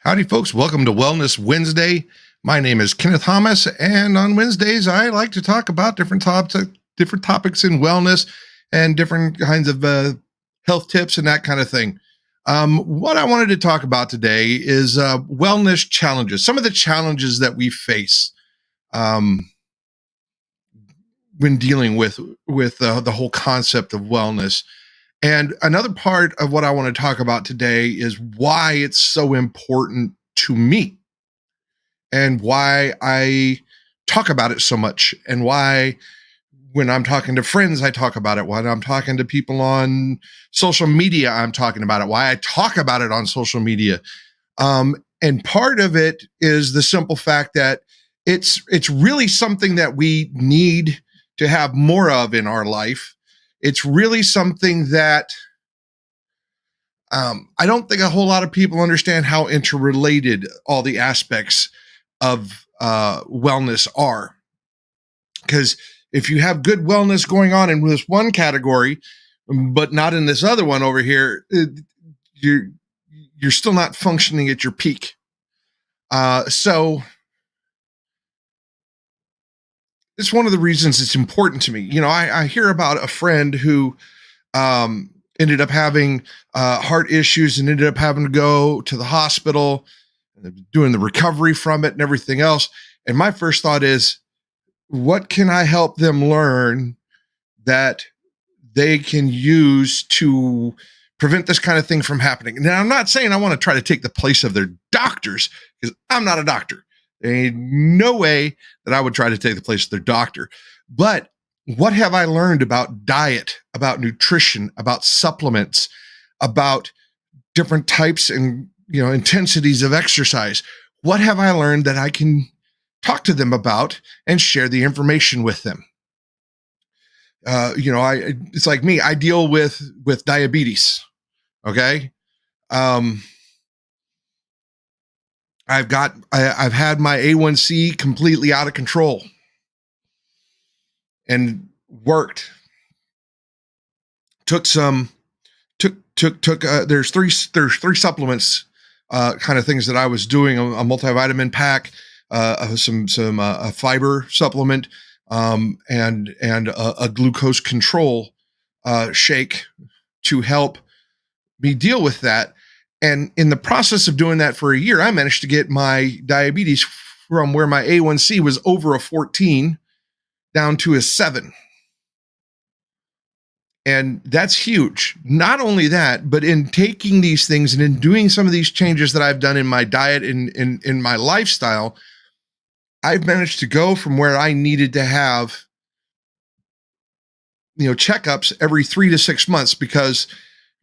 Howdy, folks. Welcome to Wellness Wednesday. My name is Kenneth Thomas, and on Wednesdays, I like to talk about different topics in wellness and different kinds of health tips and that kind of thing. What I wanted to talk about today is wellness challenges, some of the challenges that we face um, when dealing with the whole concept of wellness. And another part of what I want to talk about today is why it's so important to me and why I talk about it so much and why when I'm talking to friends, I talk about it. When I'm talking to people on social media, I'm talking about it. Why I talk about it on social media. And part of it is the simple fact that it's really something that we need to have more of in our life. It's really something that I don't think a whole lot of people understand how interrelated all the aspects of wellness are. Because if you have good wellness going on in this one category, but not in this other one over here, you're still not functioning at your peak. So it's one of the reasons it's important to me. You know, I hear about a friend who ended up having heart issues and ended up having to go to the hospital, doing the recovery from it and everything else. And my first thought is, what can I help them learn that they can use to prevent this kind of thing from happening? Now, I'm not saying I want to try to take the place of their doctors, because I'm not a doctor. There ain't no way that I would try to take the place of their doctor. But what have I learned about diet, about nutrition, about supplements, about different types and intensities of exercise? What have I learned that I can talk to them about and share the information with them? It's like me. I deal with diabetes. Okay. I've had my A1C completely out of control and worked. There's three supplements, kind of things that I was doing: a multivitamin pack, a fiber supplement, and a glucose control shake to help me deal with that. And in the process of doing that for a year, I managed to get my diabetes from where my A1C was over a 14 down to a 7. And that's huge. Not only that, but in taking these things and in doing some of these changes that I've done in my diet and in my lifestyle, I've managed to go from where I needed to have checkups every 3 to 6 months, because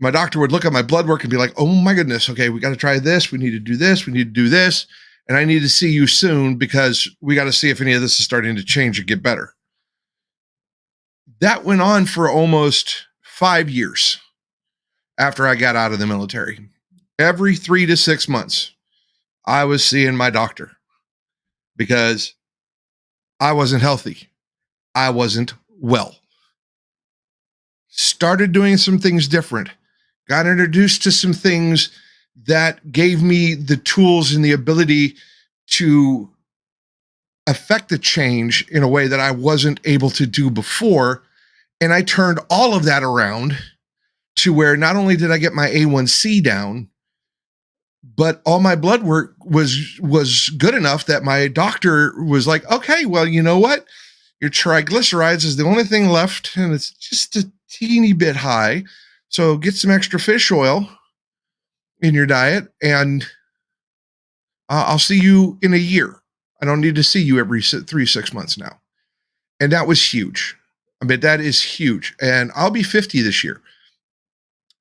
my doctor would look at my blood work and be like, oh my goodness, okay, we got to try this. We need to do this. We need to do this. And I need to see you soon, because we got to see if any of this is starting to change or get better. That went on for almost 5 years after I got out of the military. Every 3 to 6 months, I was seeing my doctor, because I wasn't healthy. I wasn't well. Started doing some things different. Got introduced to some things that gave me the tools and the ability to affect the change in a way that I wasn't able to do before. And I turned all of that around to where not only did I get my A1C down, but all my blood work was good enough that my doctor was like, okay, well, you know what? Your triglycerides is the only thing left, and it's just a teeny bit high. So get some extra fish oil in your diet, and I'll see you in a year. I don't need to see you every 6 months now. And that was huge. I mean, that is huge. And I'll be 50 this year.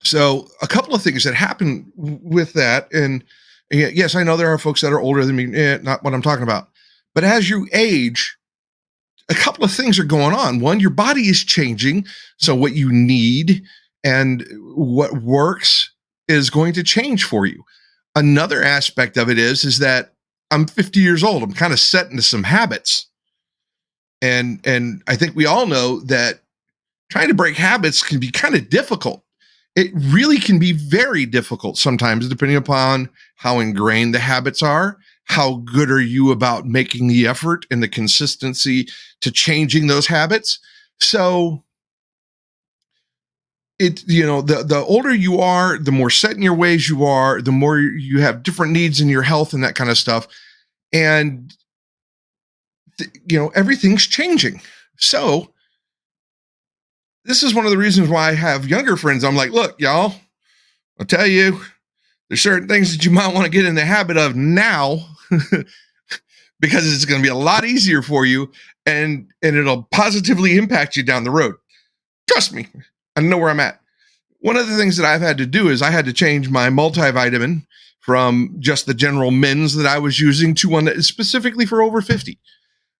So a couple of things that happen with that. And yes, I know there are folks that are older than me. Not what I'm talking about. But as you age, a couple of things are going on. One, your body is changing. So what you need and what works is going to change for you. Another aspect of it is that I'm 50 years old. I'm kind of set into some habits. And I think we all know that trying to break habits can be kind of difficult. it really can be very difficult sometimes, depending upon how ingrained the habits are. How good are you about making the effort and the consistency to changing those habits? So the older you are, the more set in your ways you are, the more you have different needs in your health and that kind of stuff. And everything's changing. So this is one of the reasons why I have younger friends. I'm like, look, y'all, I'll tell you, there's certain things that you might want to get in the habit of now because it's going to be a lot easier for you and it'll positively impact you down the road. Trust me, I know where I'm at. One of the things that I've had to do is I had to change my multivitamin from just the general men's that I was using to one that is specifically for over 50.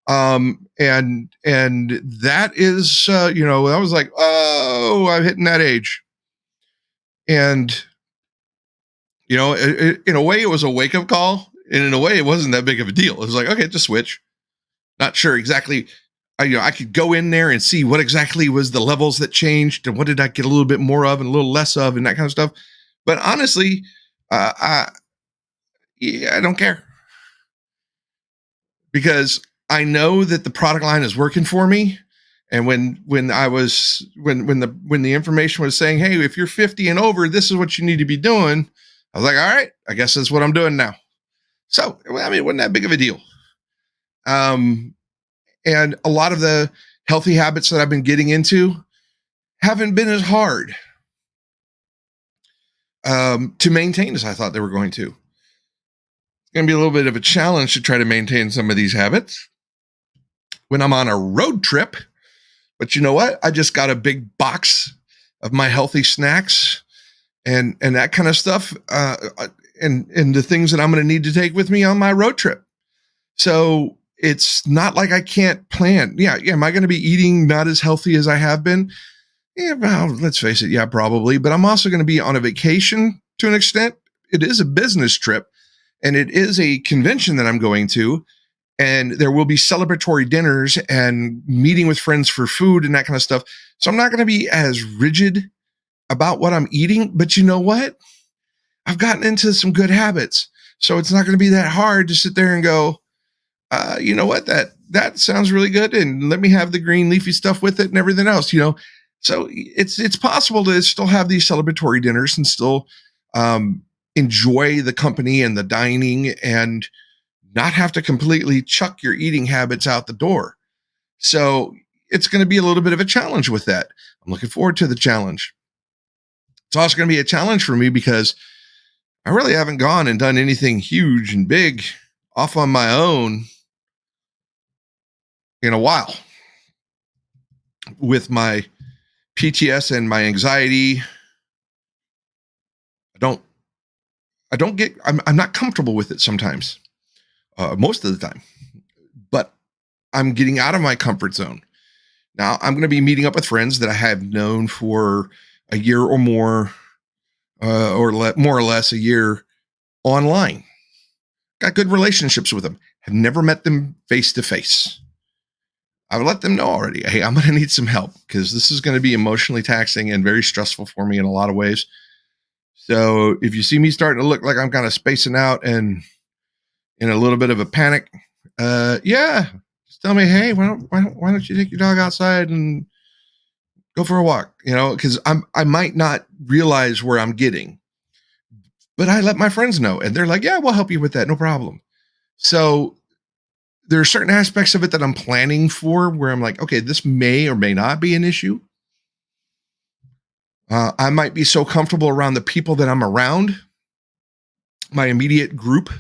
And that is, I was like, oh, I'm hitting that age. And, in a way it was a wake up call. And in a way it wasn't that big of a deal. It was like, okay, just switch. Not sure exactly. I could go in there and see what exactly was the levels that changed and what did I get a little bit more of and a little less of and that kind of stuff. But honestly, I don't care because I know that the product line is working for me. And when the information was saying, hey, if you're 50 and over, this is what you need to be doing. I was like, all right, I guess that's what I'm doing now. So, I mean, it wasn't that big of a deal. And a lot of the healthy habits that I've been getting into haven't been as hard to maintain as I thought they were going to. It's going to be a little bit of a challenge to try to maintain some of these habits when I'm on a road trip. But you know what? I just got a big box of my healthy snacks and that kind of stuff, and the things that I'm going to need to take with me on my road trip. So it's not like I can't plan. Yeah. Am I going to be eating not as healthy as I have been? Yeah, well, let's face it. Yeah, probably. But I'm also going to be on a vacation to an extent. It is a business trip and it is a convention that I'm going to. And there will be celebratory dinners and meeting with friends for food and that kind of stuff. So I'm not going to be as rigid about what I'm eating. But you know what? I've gotten into some good habits. So it's not going to be that hard to sit there and go, you know what, that sounds really good. And let me have the green leafy stuff with it and everything else, So it's possible to still have these celebratory dinners and still enjoy the company and the dining and not have to completely chuck your eating habits out the door. So it's going to be a little bit of a challenge with that. I'm looking forward to the challenge. It's also going to be a challenge for me because I really haven't gone and done anything huge and big off on my own in a while with my PTS and my anxiety. I'm not comfortable with it sometimes, most of the time, but I'm getting out of my comfort zone. Now I'm going to be meeting up with friends that I have known for a year or more, more or less a year online. Got good relationships with them. Have never met them face to face. I would let them know already, hey, I'm going to need some help because this is going to be emotionally taxing and very stressful for me in a lot of ways. So if you see me starting to look like I'm kind of spacing out and in a little bit of a panic, just tell me, hey, why don't you take your dog outside and go for a walk? Because I might not realize where I'm getting, but I let my friends know, and they're like, yeah, we'll help you with that, no problem. So there are certain aspects of it that I'm planning for where I'm like, okay, this may or may not be an issue. I might be so comfortable around the people that I'm around, my immediate group,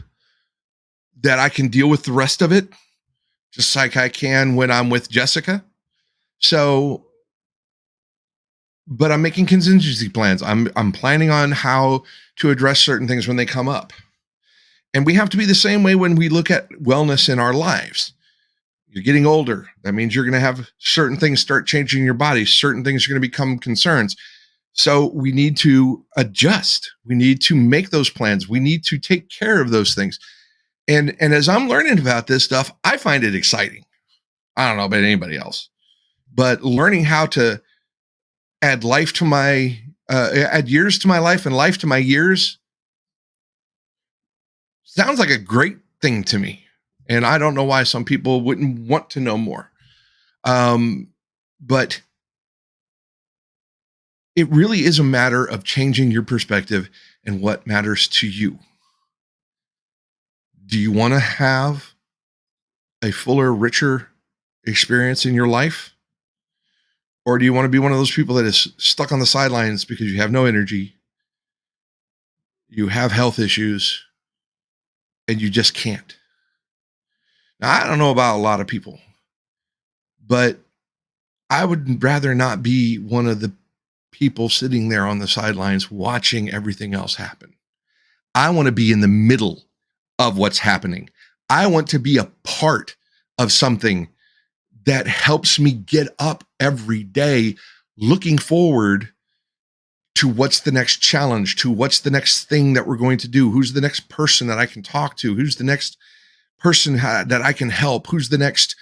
that I can deal with the rest of it, just like I can when I'm with Jessica. So, but I'm making contingency plans. I'm planning on how to address certain things when they come up. And we have to be the same way when we look at wellness in our lives. You're getting older. That means you're going to have certain things start changing in your body. Certain things are going to become concerns. So we need to adjust. We need to make those plans. We need to take care of those things. And as I'm learning about this stuff, I find it exciting. I don't know about anybody else, but learning how to add life to my add years to my life and life to my years. Sounds like a great thing to me. And I don't know why some people wouldn't want to know more. But it really is a matter of changing your perspective and what matters to you. Do you want to have a fuller, richer experience in your life? Or do you want to be one of those people that is stuck on the sidelines because you have no energy, you have health issues, and you just can't? Now, I don't know about a lot of people, but I would rather not be one of the people sitting there on the sidelines watching everything else happen. I want to be in the middle of what's happening. I want to be a part of something that helps me get up every day looking forward to what's the next challenge, to what's the next thing that we're going to do, who's the next person that I can talk to, who's the next person that I can help, who's the next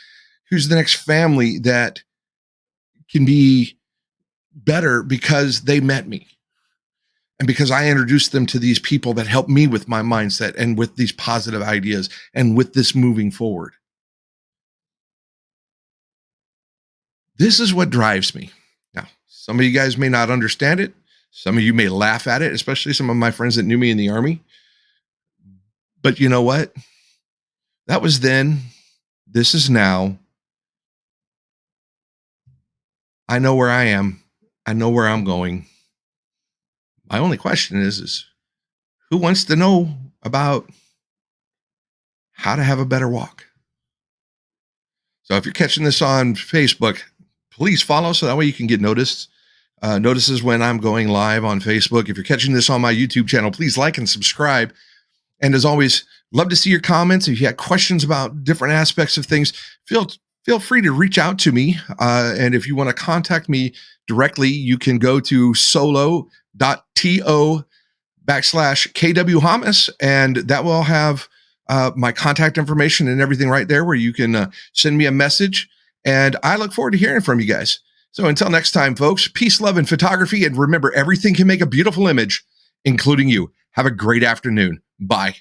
family that can be better because they met me and because I introduced them to these people that help me with my mindset and with these positive ideas and with this moving forward. This is what drives me. Now, some of you guys may not understand it. Some of you may laugh at it, especially some of my friends that knew me in the Army. But you know what? That was then. This is now. I know where I am. I know where I'm going. My only question is who wants to know about how to have a better walk? So if you're catching this on Facebook, please follow so that way you can get notices when I'm going live on Facebook. If you're catching this on my YouTube channel, please like and subscribe. And as always, love to see your comments. If you have questions about different aspects of things, feel free to reach out to me. And if you want to contact me directly, you can go to solo.to/KW and that will have my contact information and everything right there where you can send me a message. And I look forward to hearing from you guys. So until next time, folks, peace, love, and photography. And remember, everything can make a beautiful image, including you. Have a great afternoon. Bye.